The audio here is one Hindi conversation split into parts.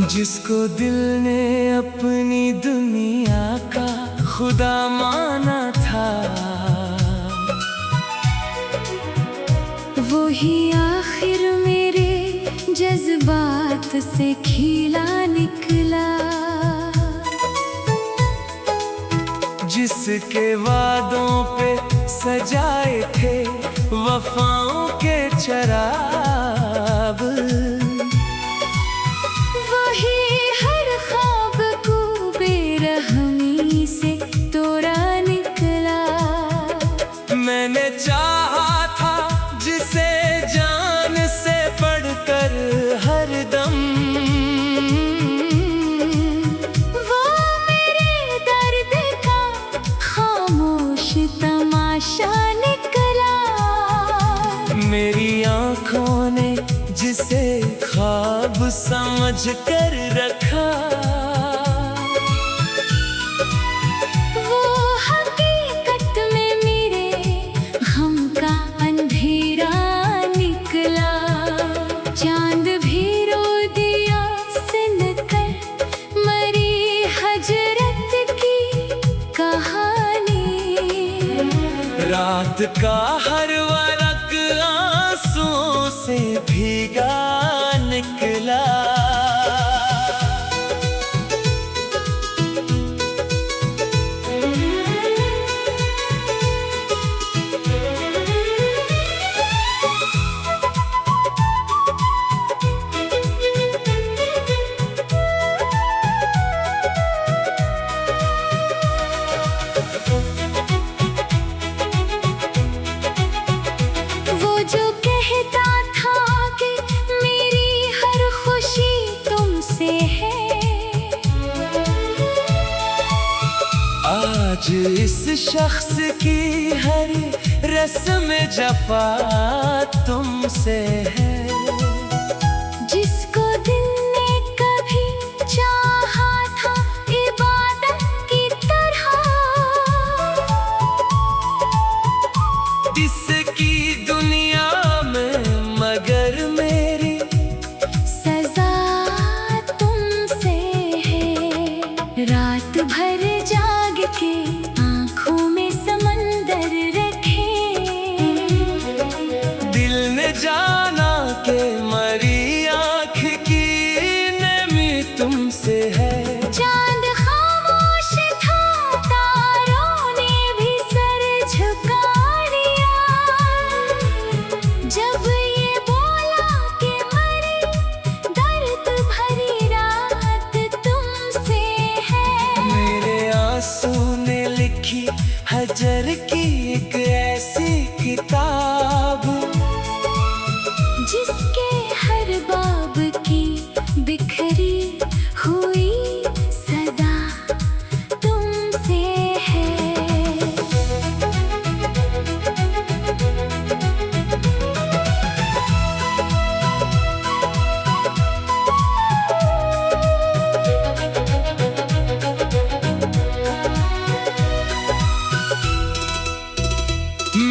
जिसको दिल ने अपनी दुनिया का खुदा माना था, वो ही आखिर मेरे जज्बात से खिला निकला। जिसके वादों पे सजाए थे वफाओं के चराग, वही हर ख्वाब को बेरहमी से तोड़ा निकला। मैंने चाहा था जिसे जान से बढ़कर हरदम, वो मेरे दर्द का खामोश तमाशा निकला। मेरी आँखों ने जिसे ख्वाब समझ कर रखा, वो हकीकत में मेरे गम का अंधेरा निकला। चांद भी रो दिया सुनकर मरी हजरत की कहानी। रात का हर वरक आंसुओं से भीगा निकला। वो जो कहता था कि मेरी हर खुशी तुमसे है, आज इस शख्स की हर रस्म जफा तुमसे है। जिसको दिल ने कभी चाहा था इबादत की तरह, इसकी दुनिया में मगर मेरी सजा तुमसे है। रात भर जाग के आँखों में समंदर रखे, दिल ने जाना के मरी आँख की नमी तुमसे है। चांद खामोश था, तारों ने भी सर झुका दिया। जब ये बोला कि मरी दर्द भरी रात तुमसे है, मेरे आंसू ने लिखी हजर की एक ऐसी किताब, जिसके हर बाब की बिखरी हुई सदा तुमसे है।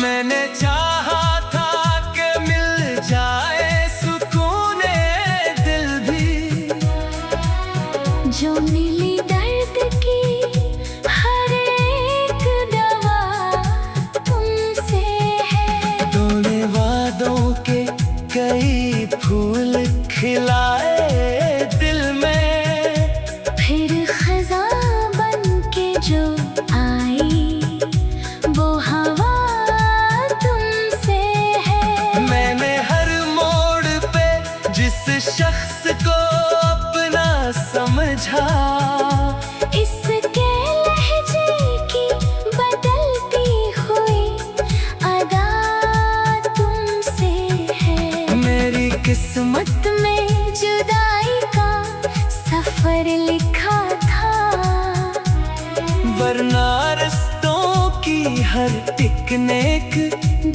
मैंने चाहा था कि मिल जाए सुकूने दिल भी, जो मिली दर्द की हर एक दवा तुमसे है। तूने वादों के कई फूल खिलाए दिल में, फिर खज़ां बन के जो आई वो हवा तुमसे है। मैंने हर मोड़ पे जिस शख्स को अपना समझा, इसके लहजे की बदलती हुई अदा तुमसे है। मेरी किस्मत में जुदाई का सफर लिखा था, वरना रस्तों की हर टिकनेक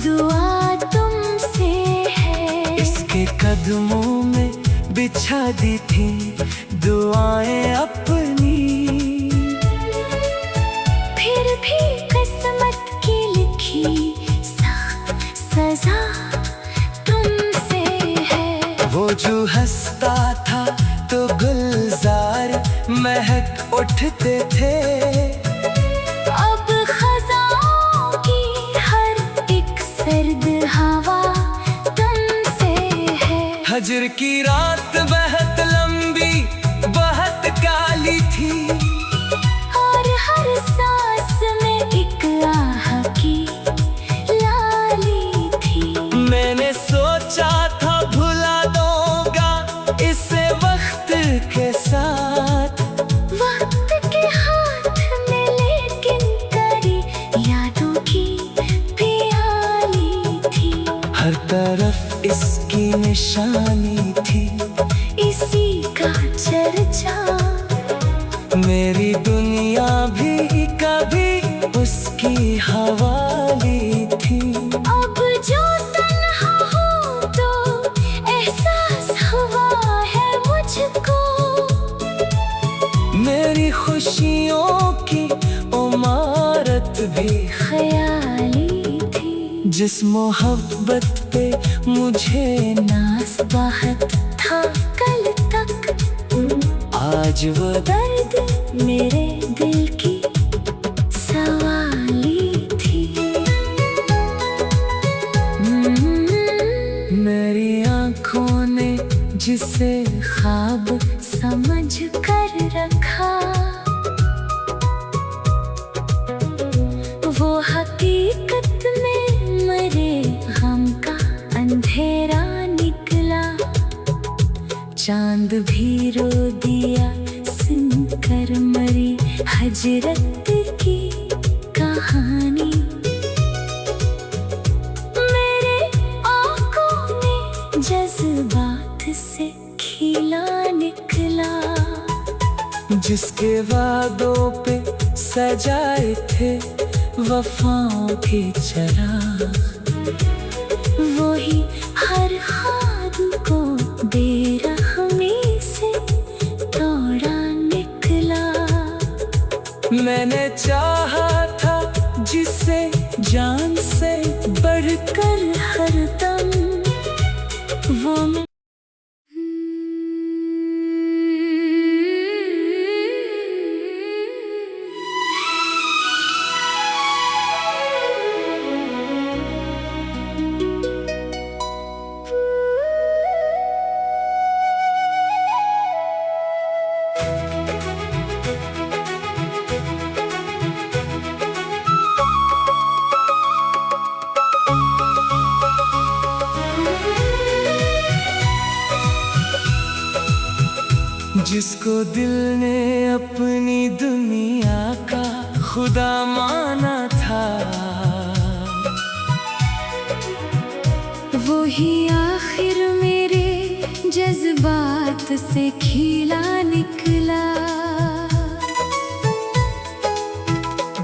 दुआ तुमसे है। इसके कदमों में बिछा दी थी दुआएं अपनी, फिर भी किस्मत की लिखी सजा तुमसे है। वो जो हंसता था तो गुल उठते थे। अब खज़ाओं की हर एक सर्द हवा तुमसे है। हजर की रात बहुत लंबी बहुत काली थी, और हर सांस में एक आह की लाली थी। मैंने सोचा था भुला दूंगा इसे वक्त के साथ, वक्त के हाथ में लेकिन करी यादों की प्याली थी। हर तरफ इसकी निशानी थी, इसी का चर्चा। मेरी दुनिया भी कभी उसकी हवाली थी। अब जो तन्हा हूँ तो एहसास हुआ है मुझको, मेरी खुशियों की इमारत भी ख्याली थी। जिस मोहब्बत पे मुझे नाज़ बहुत था कल तक, आज वो दर्द मेरे दिल की सवाली थी। मेरी आँखों ने जिसे ख्वाब समझ कर रखा, वो हकीकत में मरे गम का अंधेरा निकला। चांद भी रो दिया सुनकर मरी हजरत की कहानी। मेरे आँखों ने जज्बात से खिला निकला, जिसके वादों पे सजाए थे वफाओं के चराग, वही हर ख्वाब को बेरहमी से तोड़ा निकला। मैंने चाहा था जिसे जान से बढ़कर हरदम, वो मैं जिसको दिल ने अपनी दुनिया का खुदा माना था, वो ही आखिर मेरे जज्बात से खिला निकला।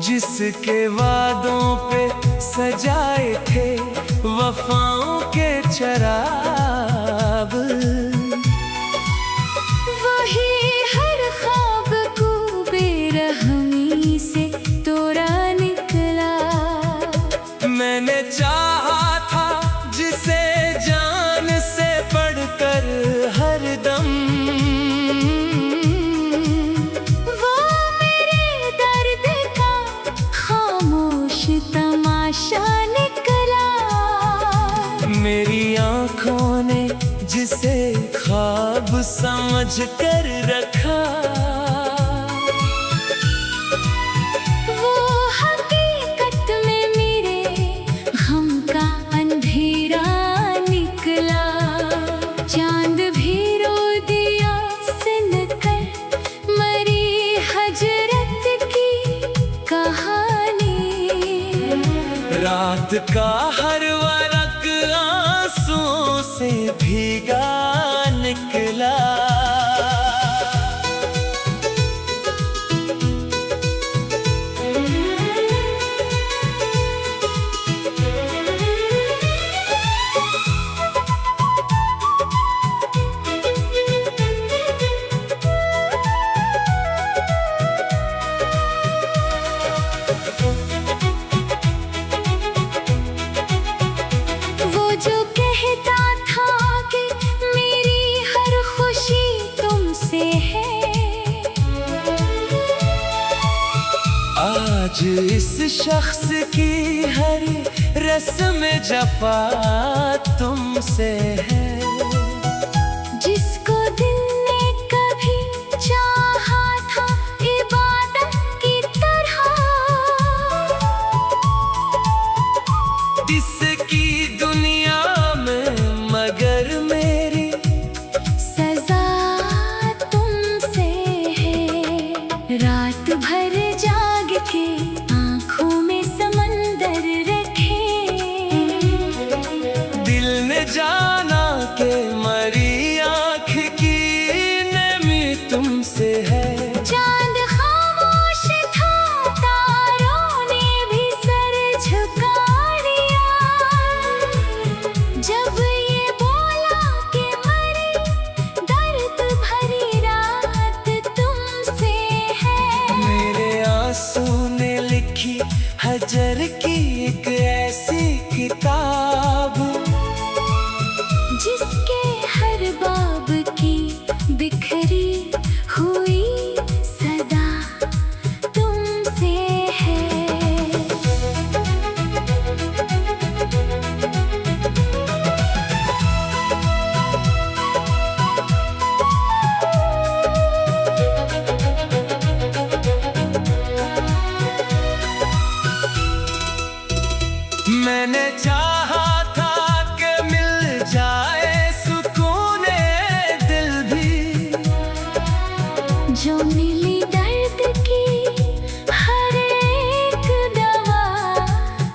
जिसके वादों पे सजाए थे वफाओं के चराग, वही हर ख्वाब को बेरहमी से तोड़ा निकला। मैंने चाहा था जिसे जान से बढ़कर हरदम, वो मेरे दर्द का खामोश तमाशा निकला। मेरी आँखों ने जिसे ख्वाब समझ कर रखा, वो हकीकत में मेरे गम का अंधेरा निकला। चांद भी रो दिया सुनकर मरी हजरत की कहानी। रात का हर वरक आंसुओं से भीगा निकला। वो जो कहता था कि मेरी हर खुशी आज इस शख्स की हर रस्म जफा तुमसे है। जिसको दिल ने कभी चाहा था इबादत की तरह, इसकी दुनिया में मगर मेरी सजा तुमसे है। रात भर जाग के आँखों में समंदर रखे, दिल ने जाना के मरी आँख की नमी तुमसे है। चांद खामोश था, तारों ने भी सर झुका दिया, जब ये बोला कि मरी दर्द भरी रात तुमसे है। मेरे आंसू ने लिखी हजर की एक ऐसी किताब, जिसके हर बाब की बिखरी हुई सदा तुमसे है। मैंने चाहा था कि मिल जाए सुकूने दिल भी, जो मिली दर्द की हर एक दवा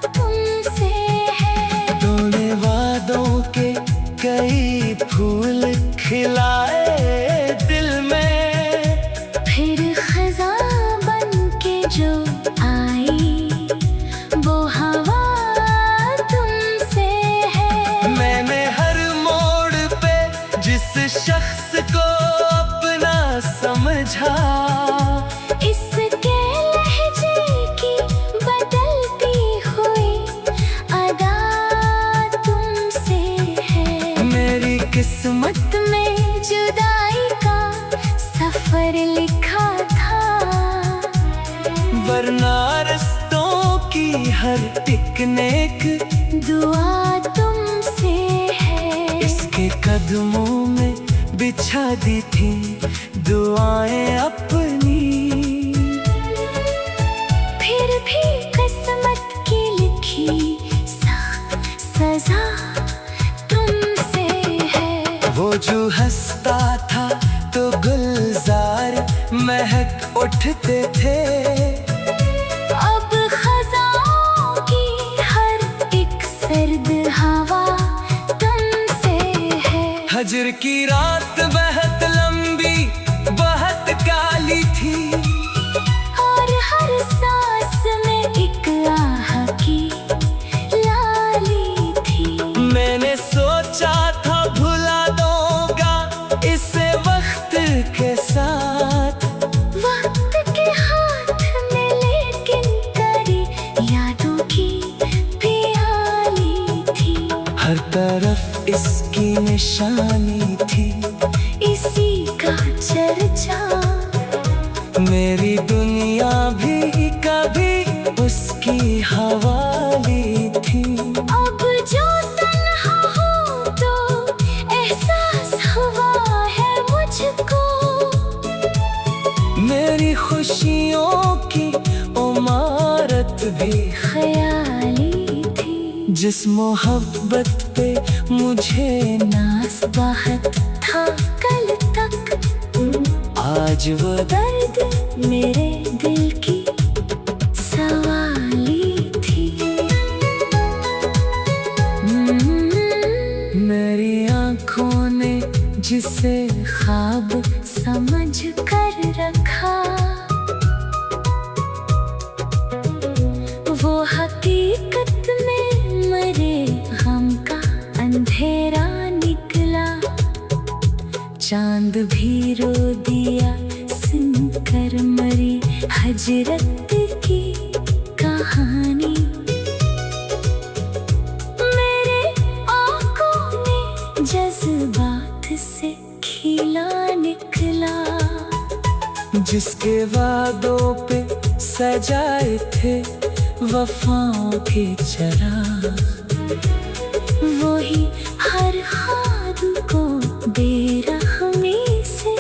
तुमसे है। तूने वादों के कई फूल खिलाए दिल में, फिर खज़ां बन के जो आई वो हवा तुमसे है। मैंने हर मोड़ पे जिस शख्स को अपना समझा, इसके लहजे की बदलती हुई अदा तुमसे है। मेरी किस्मत में जुदाई का सफर लिखा था, वरना रस्तों की हर पिकनिक दुआ तुमसे है। इसके कदमों में बिछा दी थी दुआएं अपनी, फिर भी किस्मत की लिखी सजा तुमसे है। वो जो हंसता था तो गुलजार महक उठते थे, अब खज़ां की हर एक सर्द हवा तुमसे है। हजर की रात बहुत लंबी बहुत काली थी, और हर सांस में एक आह की लाली थी। मैंने सोचा था भुला दूंगा इसे वक्त के साथ, वक्त के हाथ में लेकिन करी यादों की प्याली थी। हर तरफ इसकी निशानी थी, इसी का चर्चा मेरी दुनिया भी कभी उसकी हवाली थी। अब जो तन्हा हूँ तो एहसास हुआ है मुझको, मेरी खुशियों की इमारत भी ख्याली थी। जिस मोहब्बत पे मुझे नाज बाहत था कल तक, आज वो दर्द मेरे दिल की सवाली थी। मेरी आंखों ने जिसे ख्वाब समझ कर रखा, वो हकीकत में मरे गम का अंधेरा निकला। चांद भी रो दिया सुनकर मरी हजरत की कहानी। मेरे आंखों ने जज्बात से खिला निकला, जिसके वादों पे सजाए थे वफाओं के चराग। वही हर ख्वाब को बेरहमी से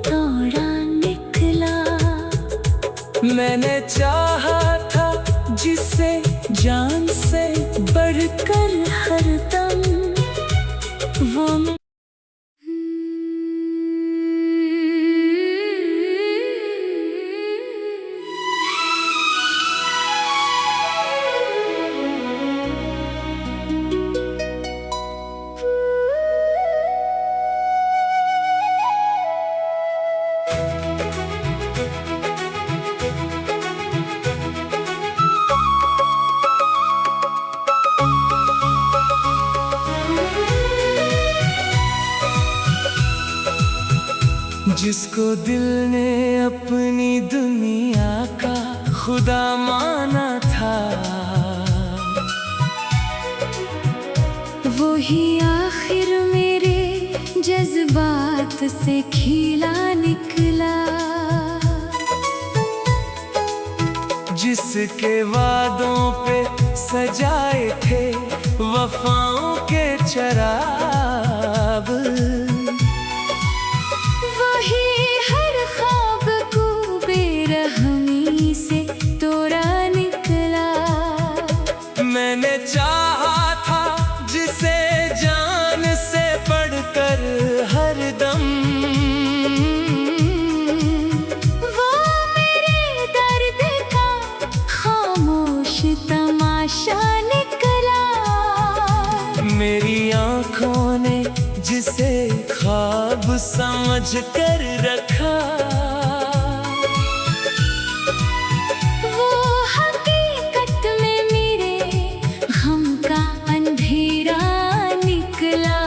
तोड़ा निकला। मैंने चाहा था जिसे जान से बढ़कर हरदम, वो मैं जिसको दिल ने अपनी दुनिया का खुदा माना था, वो ही आखिर मेरे जज्बात से खिला निकला। जिसके वादों पे सजाए थे वफाओं के चराग। वही हर ख्वाब को बेरहमी से तोड़ा निकला। मैंने चाहा था जिसे जान से बढ़कर हरदम, वो मेरे दर्द का खामोश तमाशा निकला। मेरी आँखों ने जिसे ख्वाब समझ कर रखा, वो हकीकत में मेरे गम का अंधेरा निकला।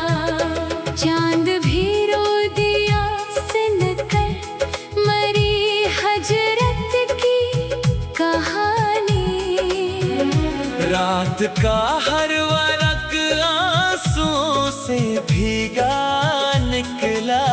चांद भी रो दिया सुनकर मरी हजरत की कहानी। रात का हर वरक आंसुओं से भीगा निकला।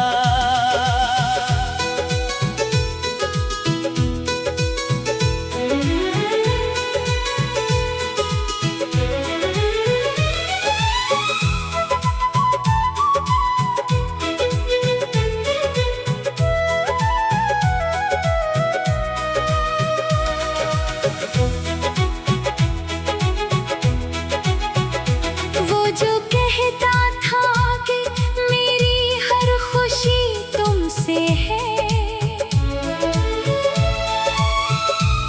वो जो कहता था कि मेरी हर खुशी तुमसे है,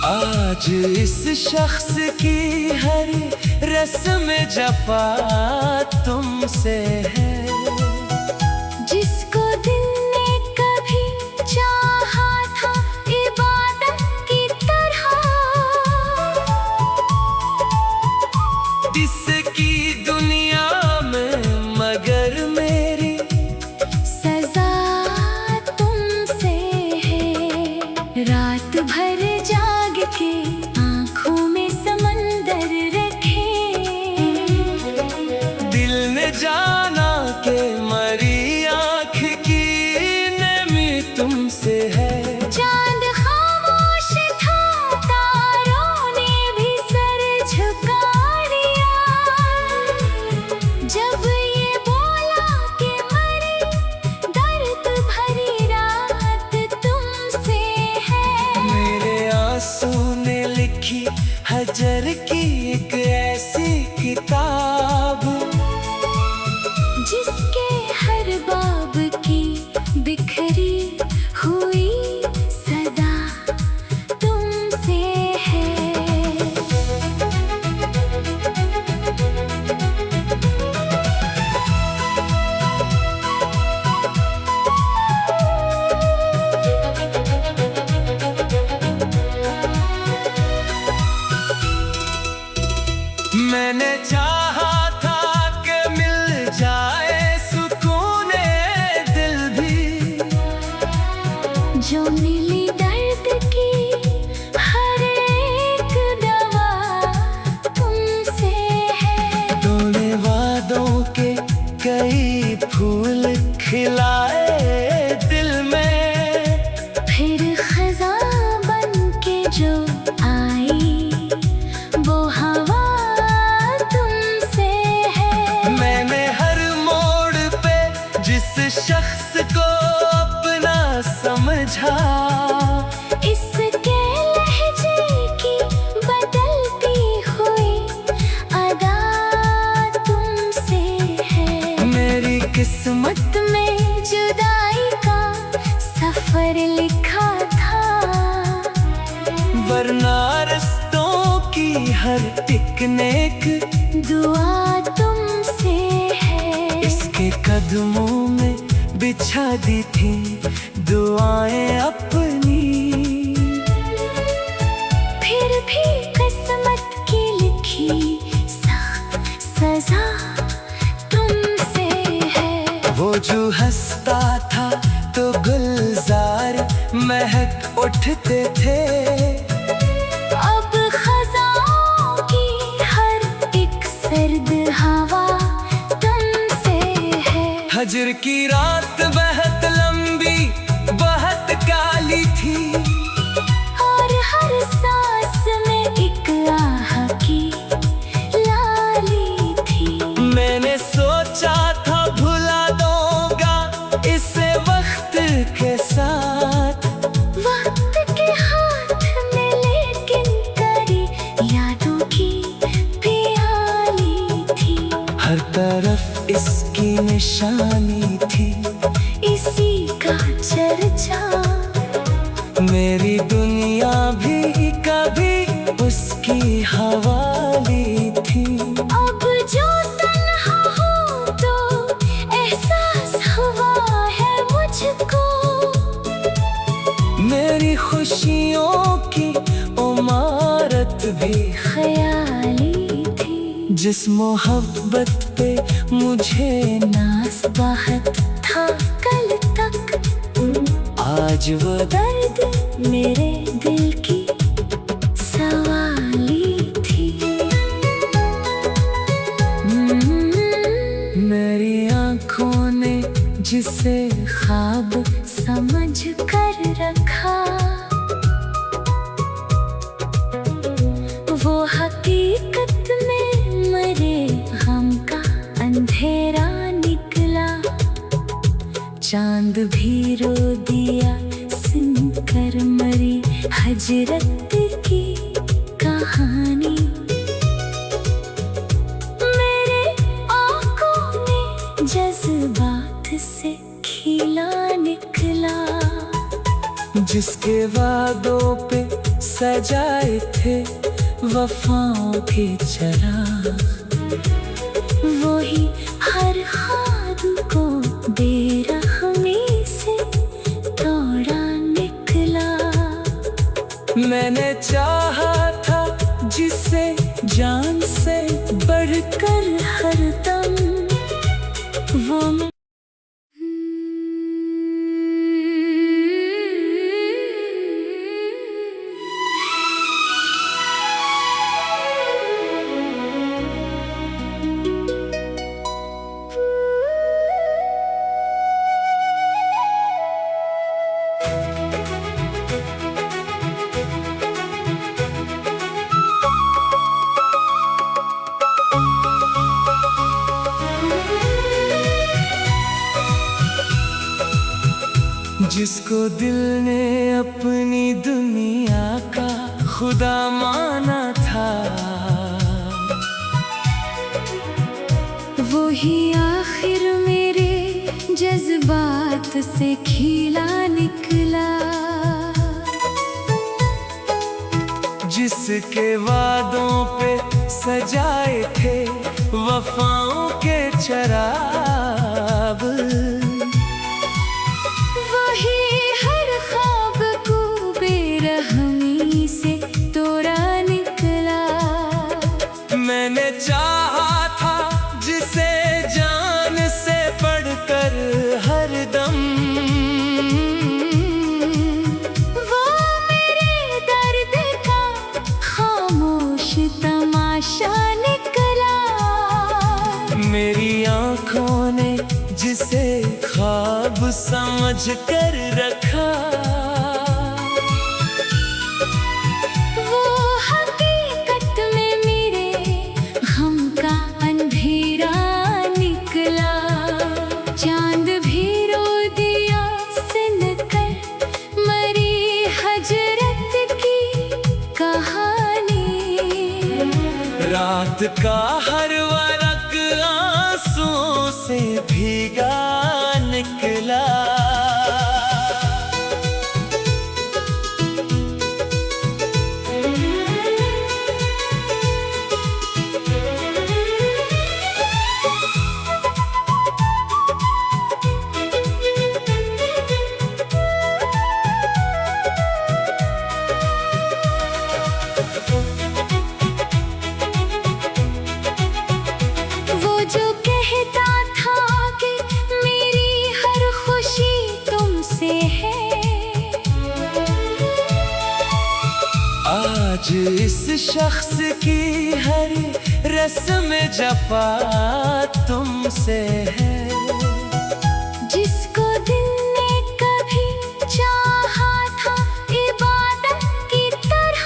आज इस शख्स की हर रस्म जफा तुमसे है। जिसको दिल ने कभी चाहा था इबादत की तरह, इसकी दुनिया में मगर मेरी सजा तुमसे है। रात भर जाग के आंखों में समंदर रखे, दिल ने जाना के मरी आँख की नमी तुमसे है। चांद खामोश था, तारों ने भी सर झुका लिया। जब ये बोला कि मरी दर्द भरी रात तुमसे है, मेरे आंसू ने लिखी हजर की एक ऐसी किताब, जिसके हर बाब की बिखरी हुई सदा तुमसे है। मैंने चाहा था कि मिल जाए सुकूने दिल भी, जो मिली दर्द की हर एक दवा तुमसे है। तूने वादों के कई फूल खिलाए दिल में, फिर खज़ां बन के जो शख्स को अपना समझा। इसके लहजे की बदलती हुई अदा तुमसे है। मेरी किस्मत में जुदाई का सफर लिखा था, वरना रस्तों की हर एक नेक दुआ तुमसे है। इसके कदमों में बिछा दी थी दुआएं अपनी। फिर भी किस्मत की लिखी सख्त सजा तुमसे है। वो जो हंसता था तो गुलजार महक उठते थे। अब खज़ाओं की हर एक सर्द हवा तुमसे है। हजर की रात बहुत लंबी बहुत काली थी, और हर सांस में एक आह की लाली थी। मैंने सोचा था भुला दूंगा इसे वक्त के साथ, वक्त के हाथ में लेकिन करी यादों की प्याली थी। हर तरफ इसकी निशानी थी, इसी का चर्चा। मेरी दुनिया भी कभी उसकी हवाली थी। अब जो तन्हा हूँ तो एहसास हुआ है मुझको, मेरी खुशियों की इमारत भी ख्याली थी। जिस मोहब्बत पे मुझे नाज़ बहुत था कल तक, आज वो दर्द मेरे दिल की सवाली थी। मेरी आँखों ने जिसे ख्वाब समझ कर रखा, वो हकीकत में मरे गम का अंधेरा निकला। चांद भी रो दिया सुनकर मरी हजरत की कहानी। मेरे आँखों ने जज्बात से खिला निकला। जिसके वादों पे सजाए थे वफाओं के चराग, वही हर ख्वाब को बेरहमी से तोड़ा निकला। मैंने चाहा था जिसे जान से बढ़कर हरदम, वो मैं जिसको दिल ने अपनी दुनिया का खुदा माना था, वो ही आखिर मेरे जज्बात से खिला निकला। जिसके वादों पे सजाए थे वफाओं के चराग, वही हर ख्वाब को बेरहमी से तोड़ा निकला। मैंने चाहा था जिसे जान से बढ़कर हरदम, वो मेरे दर्द का खामोश तमाशा निकला। मेरी आँखों ने जिसे ख्वाब समझ कर रखा, वो हकीकत में मेरे गम का अंधेरा निकला। चांद भी रो का हर वर्क आंसुओं से भीगा निकला। आज इस शख्स की हर रस्म जफा तुमसे है, जिसको दिल ने कभी चाहा था इबादत की तरह,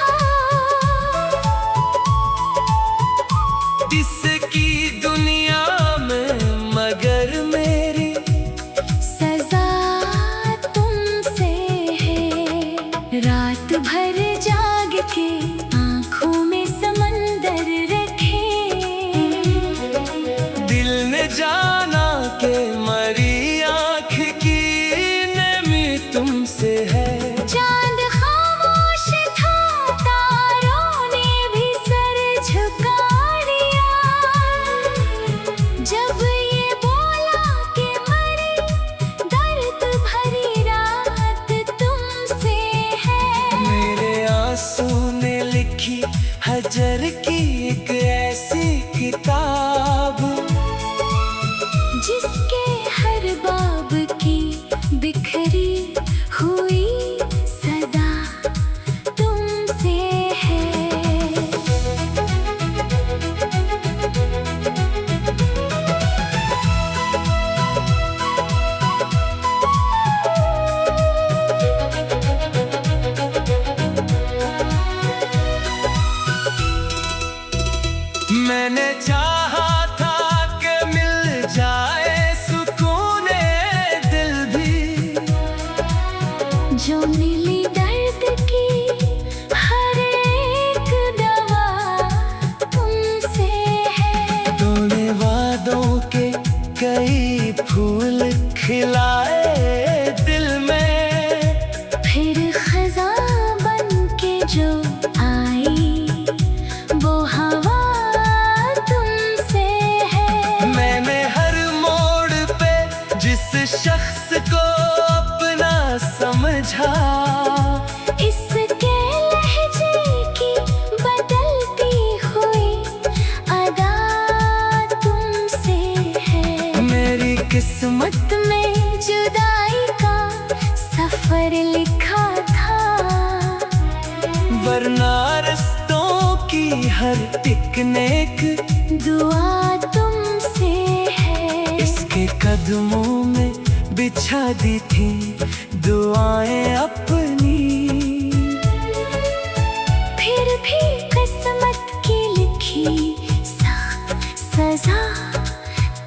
जिसकी दुनिया में मगर मेरी सजा तुमसे है। रात भर जाग के आँखों में समंदर रखे, दिल ने जाना के मरी आँख की नमी तुमसे है। चांद खामोश था, तारों ने भी सर झुका दिया, जब ये बोला कि मरी दर्द भरी रात तुमसे है। मेरे आंसू ने लिखी हजर की एक ऐसी किताब, जिसके हर बाब की बिखरी हुई सदा तुमसे है। मैंने चाहा था कि मिल जाए सुकूने दिल भी, जो मिली दर्द की हर एक दवा तुमसे है। तूने वादों के कई फूल खिलाए दिल में, फिर खज़ां बन के जो आई वो हवा तुमसे है। मैंने हर मोड़ पे जिस शख्स को अपना समझा, इसके लहजे की बदलती हुई अदा तुमसे है। मेरी किस्मत में जुदाई का सफर लिखा था, वरना रस्तों की हर एक नेक दुआ तुमसे है। इसके कदमों में बिछा दी थी दुआएं अपनी, फिर भी किस्मत की लिखी सजा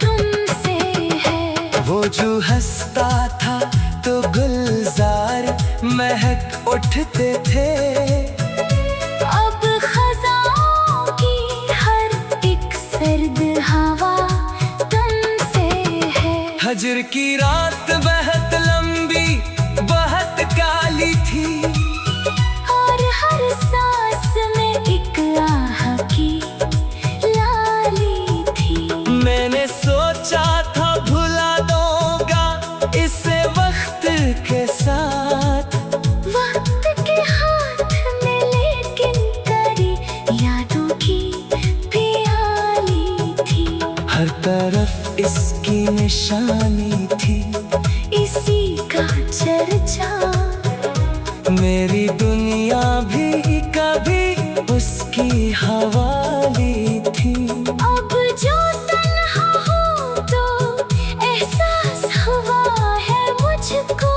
तुमसे है। वो जो हंसता था तो गुलजार महक उठते थे, अब खज़ाओं की हर एक सर्द हवा तुमसे है। हजर की रात बहुत लंबी बहुत काली थी, और हर सांस में एक आह की लाली थी। मैंने सोचा था भुला दूंगा इसे वक्त के साथ, वक्त के हाथ में लेकिन करी यादों की प्याली थी। हर तरफ इसकी निशानी थी, इसी का चर्चा मेरी दुनिया भी कभी उसकी हवाली थी। अब जो तन्हा हूँ तो एहसास हुआ है मुझको,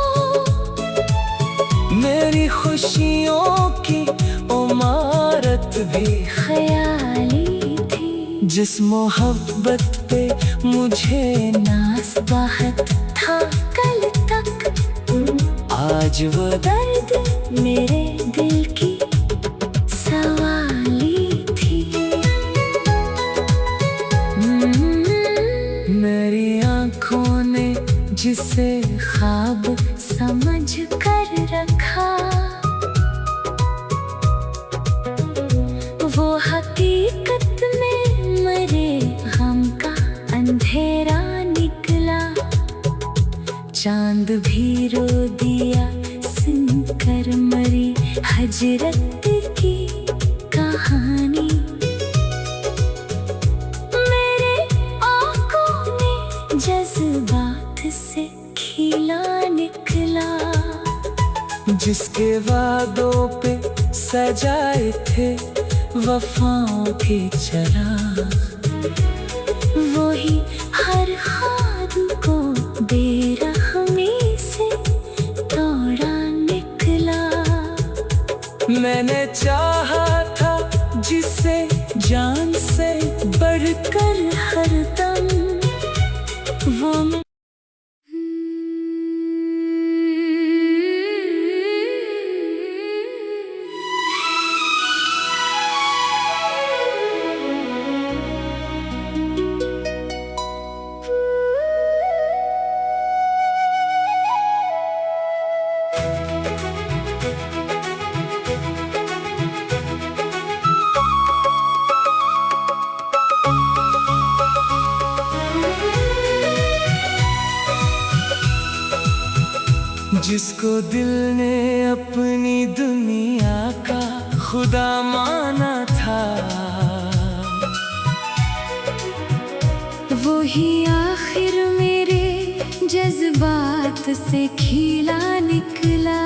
मेरी खुशियों की इमारत भी ख्याली थी। जिस मोहब्बत पे मुझे नाज़ बाहत था कल तक, आज वो दर्द मेरे दिल की सवाली थी। ख्वाब समझ कर रखा, वो हकीकत में मरे गम का अंधेरा निकला। चांद भी रो दिया सुनकर मरी हजरत की कहानी। मेरे आंखों ने जज्बात से खिला निकला, जिसके वादों पे सजाए थे वफाओं के चराग, वही हर ख्वाब को बेरहमी से तोड़ा निकला। मैंने चाहा था जिसे जान से बढ़कर हरदम, वो मैं जिसको दिल ने अपनी दुनिया का खुदा माना था, वो ही आखिर मेरे जज्बात से खिला निकला।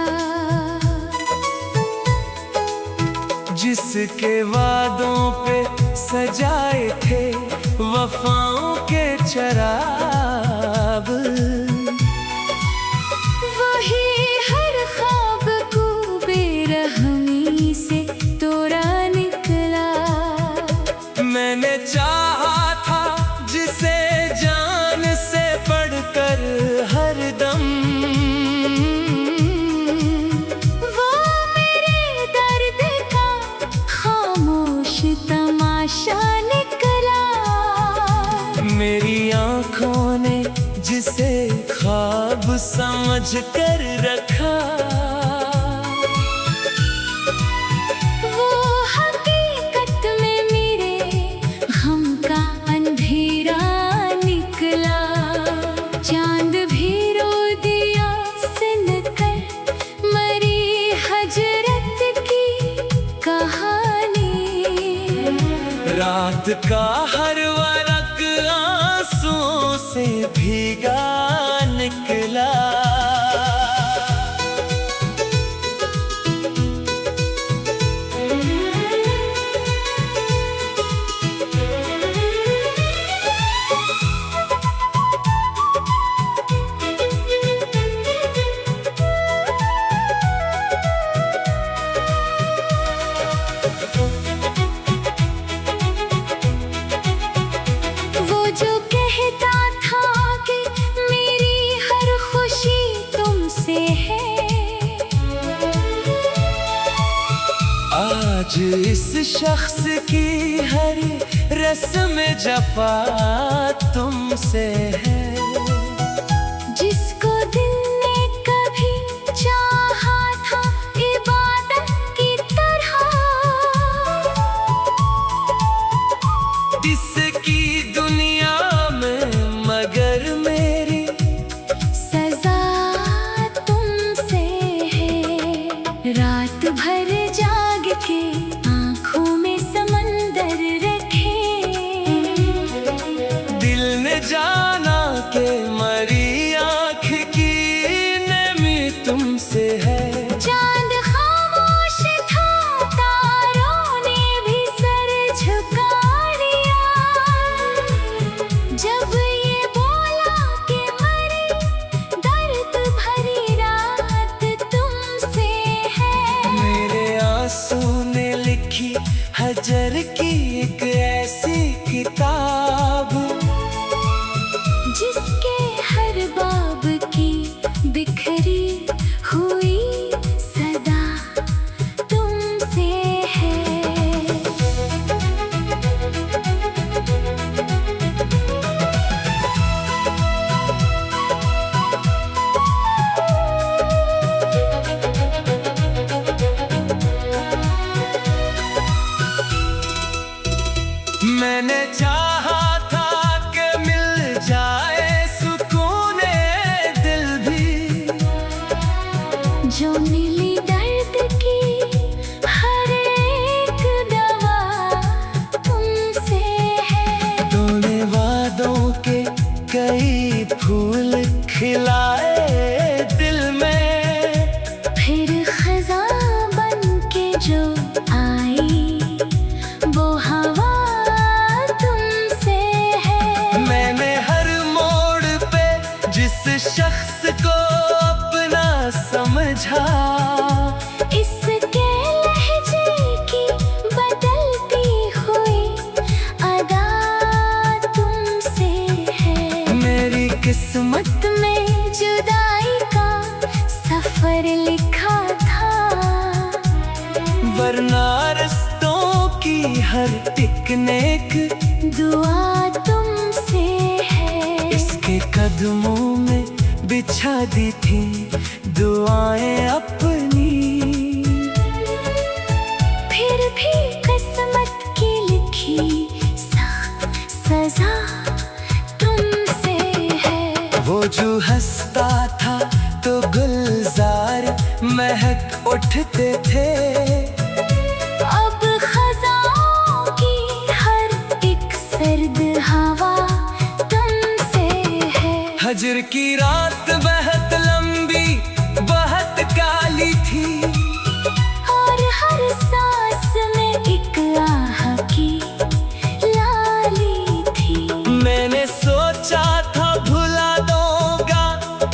जिसके वादों पे सजाए थे वफाओं के चराग, वही हर ख्वाब को बेरहमी से तोड़ा निकला। मैंने चाहा था जिसे जान से बढ़कर हरदम, वो मेरे दर्द का खामोश तमाशा निकला। मेरी आंखों ने जिसे ख्वाब समझ कर रखा, वो हकीकत में मेरे गम का अंधेरा निकला। चांद भी रो दिया सुनकर मरी हजरत की कहानी। रात का हर वरक आंसुओं से भीगा निकला। वो जो कहता था कि मेरी हर खुशी तुमसे है, आज इस शख्स की हर रस्म जफा तुमसे है। जिसको दिल ने कभी चाहा था इबादत की तरह, इसकी दुनिया में मगर मेरी सजा तुमसे है। रात भर जाग के आंखों में समंदर रखे, दिल ने जाना बुझा। इसके लहजे की बदलती हुई अदा तुमसे है। मेरी किस्मत में जुदाई का सफर लिखा था, वरना रस्तों की हर एक नेक दुआ तुमसे है। इसके कदमों में बिछा दी थी दुआएं अपनी। फिर भी किस्मत की लिखी सजा तुमसे है। वो जो हंसता था तो गुलजार महक उठते थे। अब खज़ाओं की हर एक सर्द हवा तुमसे है। हजर की रात बहुत लंबी बहुत काली थी, और हर सांस में एक आह की लाली थी। मैंने सोचा था भुला दूंगा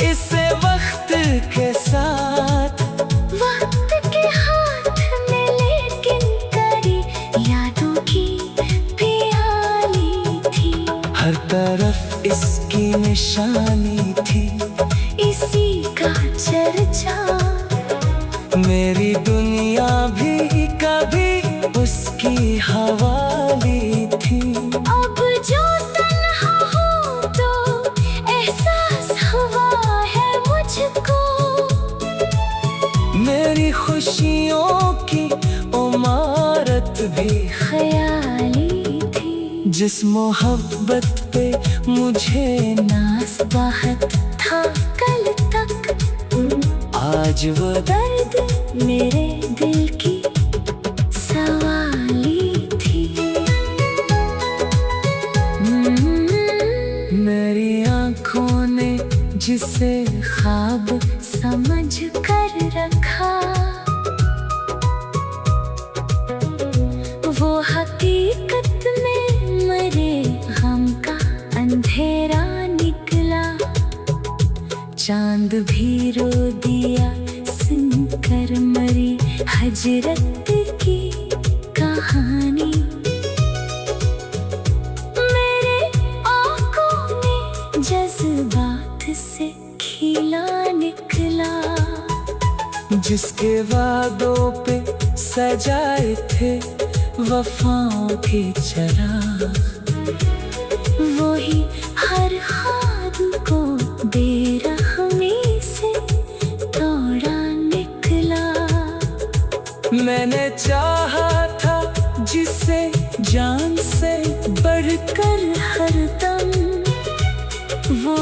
इसे वक्त के साथ, वक्त के हाथ में लेकिन करी यादों की प्याली थी। हर तरफ इसकी निशानी थी, इसी का चर्चा। मेरी दुनिया भी कभी उसकी हवाली थी। अब जो तन्हा हूँ तो एहसास हुआ है मुझको, मेरी खुशियों की इमारत भी ख्याली थी। जिस मोहब्बत पे मुझे नाज बहुत था कल तक, आज वो दर्द मेरे दिल की सवाली थी। मेरी आँखों ने जिसे ख्वाब समझ कर रखा, वो हकीकत में मरे गम का अंधेरा निकला। चांद भी रो दिया सुनकर मरी हजरत की कहानी। मेरे आँखों ने जज्बात से खिला निकला, जिसके वादों पे सजाए थे वफाओं के चराग, वही हर ख्वाब को बेरहमी से तोड़ा निकला। मैंने चाहा था जिसे जान से बढ़कर हरदम, वो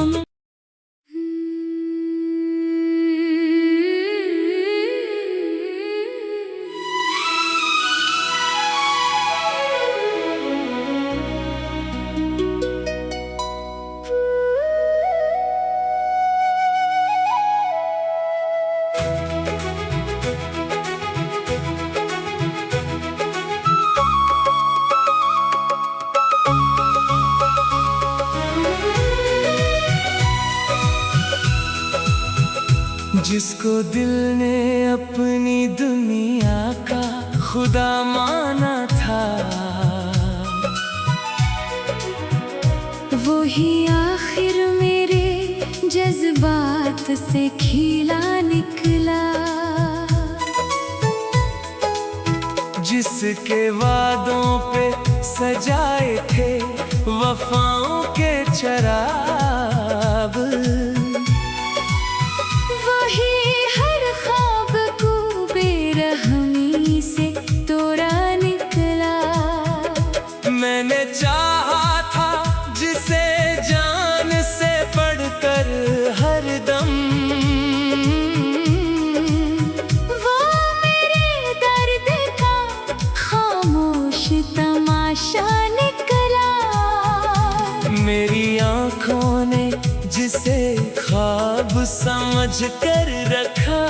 जिसको दिल ने अपनी दुनिया का खुदा माना था, वो ही आखिर मेरे जज्बात से खिला निकला। जिसके वादों पे सजाए थे वफाओं के चराग, वही हर ख्वाब को बेरहमी से तोड़ा निकला। मैंने चाहा था जिसे जान से बढ़कर हरदम, वो मेरे दर्द का खामोश तमाशा निकला। मेरी आँखों ने जिसे ख्वाब समझ कर रखा,